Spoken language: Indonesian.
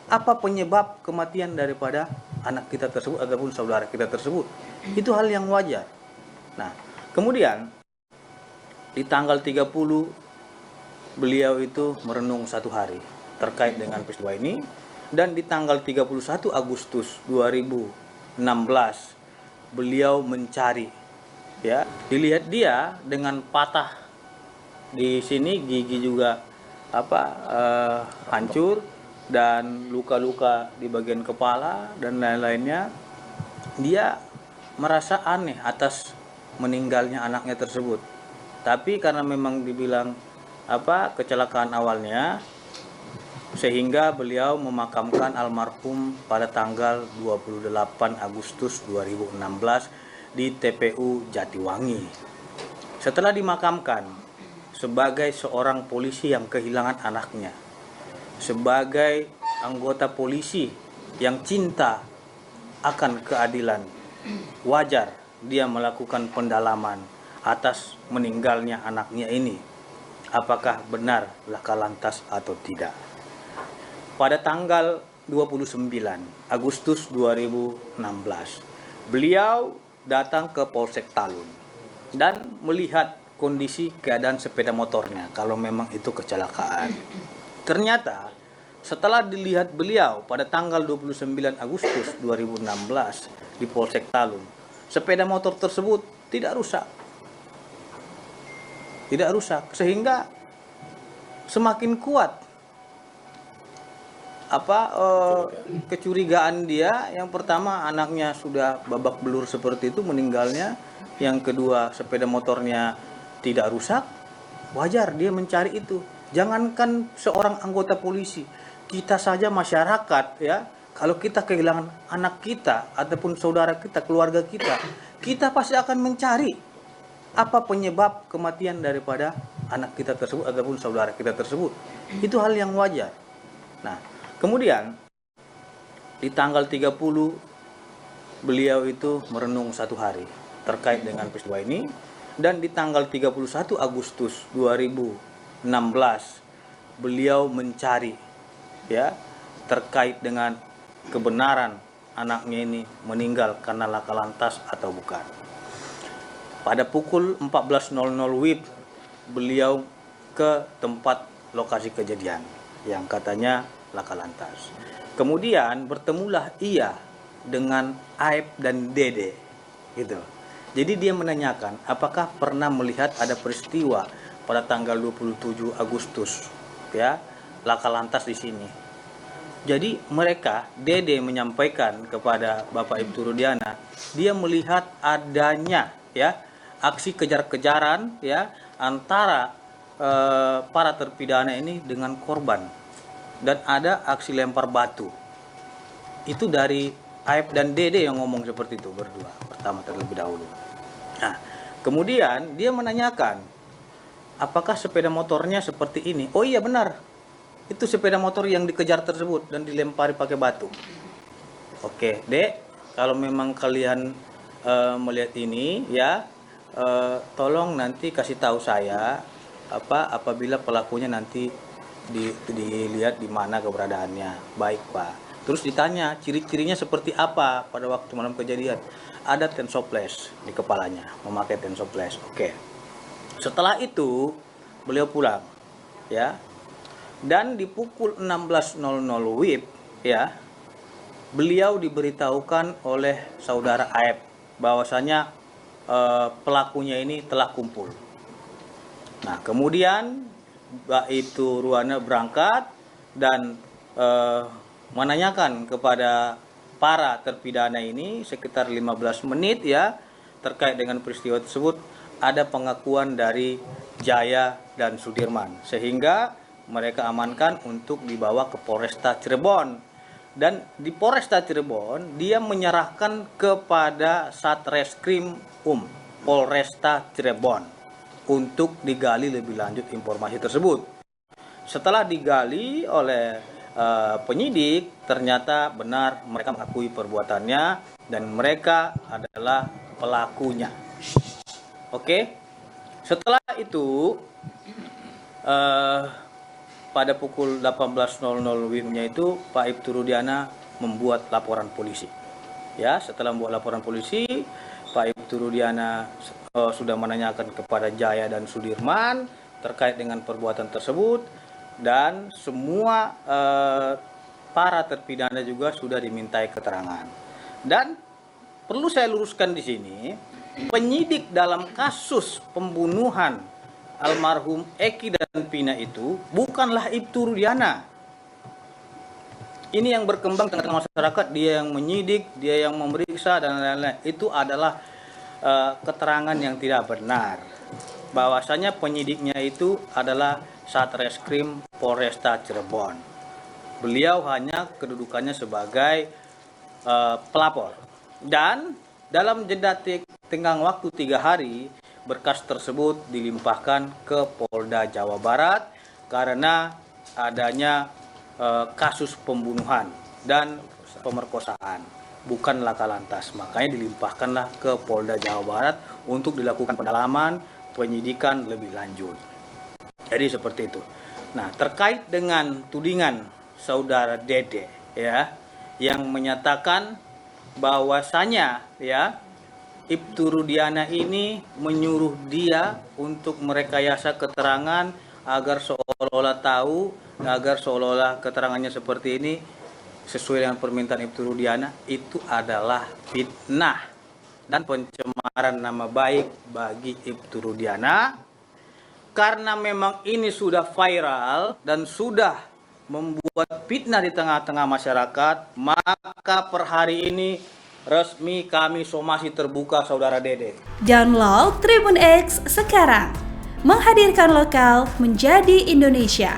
apa penyebab kematian daripada anak kita tersebut ataupun saudara kita tersebut. Itu hal yang wajar. Nah, kemudian di tanggal 30 beliau itu merenung 1 hari terkait dengan peristiwa ini, dan di tanggal 31 Agustus 2016 beliau mencari, ya, dilihat dia dengan patah di sini, gigi juga hancur dan luka-luka di bagian kepala dan lain-lainnya. Dia merasa aneh atas meninggalnya anaknya tersebut. Tapi karena memang dibilang kecelakaan awalnya, sehingga beliau memakamkan almarhum pada tanggal 28 Agustus 2016 di TPU Jatiwangi. Setelah dimakamkan, sebagai seorang polisi yang kehilangan anaknya, sebagai anggota polisi yang cinta akan keadilan, wajar dia melakukan pendalaman atas meninggalnya anaknya ini. Apakah benar laka lantas atau tidak? Pada tanggal 29 Agustus 2016, beliau datang ke Polsek Talun dan melihat kondisi keadaan sepeda motornya kalau memang itu kecelakaan. Ternyata setelah dilihat beliau pada tanggal 29 Agustus 2016 di Polsek Talun, sepeda motor tersebut tidak rusak. Tidak rusak, sehingga semakin kuat kecurigaan dia. Yang pertama, anaknya sudah babak belur seperti itu meninggalnya. Yang kedua, sepeda motornya tidak rusak. Wajar dia mencari itu. Jangankan seorang anggota polisi, kita saja masyarakat, ya, kalau kita kehilangan anak kita ataupun saudara kita, keluarga kita, kita pasti akan mencari apa penyebab kematian daripada anak kita tersebut ataupun saudara kita tersebut. Itu hal yang wajar. Nah, kemudian di tanggal 30 beliau itu merenung 1 hari terkait dengan peristiwa ini, dan di tanggal 31 Agustus 2016 beliau mencari, ya, terkait dengan kebenaran anaknya ini meninggal karena laka lantas atau bukan. Pada pukul 14.00 WIB beliau ke tempat lokasi kejadian yang katanya laka lantas. Kemudian bertemulah ia dengan Aib dan Dede, gitu. Jadi dia menanyakan apakah pernah melihat ada peristiwa pada tanggal 27 Agustus, ya, laka lantas di sini. Jadi mereka, Dede menyampaikan kepada Bapak Ibtu Rudiana, dia melihat adanya, ya, aksi kejar-kejaran, ya, antara para terpidana ini dengan korban, dan ada aksi lempar batu. Itu dari Aib dan Dede yang ngomong seperti itu berdua pertama terlebih dahulu. Nah, kemudian dia menanyakan apakah sepeda motornya seperti ini. Oh iya, benar, itu sepeda motor yang dikejar tersebut dan dilempari pakai batu. Oke, Dek, kalau memang kalian melihat ini, ya, tolong nanti kasih tahu saya apabila pelakunya nanti dilihat di mana keberadaannya. Baik, Pak. Terus ditanya ciri-cirinya seperti apa pada waktu malam kejadian. Ada tensoples di kepalanya, memakai tensoples. Oke. Setelah itu beliau pulang, ya. Dan di pukul 16.00 WIB, ya, beliau diberitahukan oleh saudara Aib bahwasanya pelakunya ini telah kumpul. Nah, kemudian Mbak itu Ruana berangkat dan menanyakan kepada para terpidana ini sekitar 15 menit, ya, terkait dengan peristiwa tersebut. Ada pengakuan dari Jaya dan Sudirman, sehingga mereka amankan untuk dibawa ke Polresta Cirebon. Dan di Polresta Cirebon dia menyerahkan kepada Satreskrim Polresta Cirebon untuk digali lebih lanjut informasi tersebut. Setelah digali oleh penyidik, ternyata benar mereka mengakui perbuatannya dan mereka adalah pelakunya. Oke. Setelah itu pada pukul 18.00 WIB-nya itu Pak Ibtu Rudiana membuat laporan polisi. Ya, setelah membuat laporan polisi, Pak Ibtu Rudiana sudah menanyakan kepada Jaya dan Sudirman terkait dengan perbuatan tersebut, dan semua para terpidana juga sudah dimintai keterangan. Dan perlu saya luruskan di sini, penyidik dalam kasus pembunuhan almarhum Eki dan Pina itu bukanlah Ibtu Rudiana. Ini yang berkembang tengah-tengah masyarakat, dia yang menyidik, dia yang memeriksa dan lain-lain. Itu adalah keterangan yang tidak benar. Bahwasanya penyidiknya itu adalah Satreskrim Polresta Cirebon. Beliau hanya kedudukannya sebagai pelapor. Dan dalam jeda tenggang waktu 3 hari, berkas tersebut dilimpahkan ke Polda Jawa Barat karena adanya kasus pembunuhan dan pemerkosaan, bukan laka lantas. Makanya dilimpahkanlah ke Polda Jawa Barat untuk dilakukan pendalaman, penyidikan lebih lanjut. Jadi seperti itu. Nah, terkait dengan tudingan saudara Dede, ya, yang menyatakan bahwasanya, ya, Ibtu Rudiana ini menyuruh dia untuk merekayasa keterangan agar seolah-olah tahu, agar seolah-olah keterangannya seperti ini sesuai dengan permintaan Ibtu Rudiana, itu adalah fitnah dan pencemaran nama baik bagi Ibtu Rudiana. Karena memang ini sudah viral dan sudah membuat fitnah di tengah-tengah masyarakat, maka per hari ini resmi kami somasi terbuka saudara Dede. Download Tribun X sekarang, menghadirkan lokal menjadi Indonesia.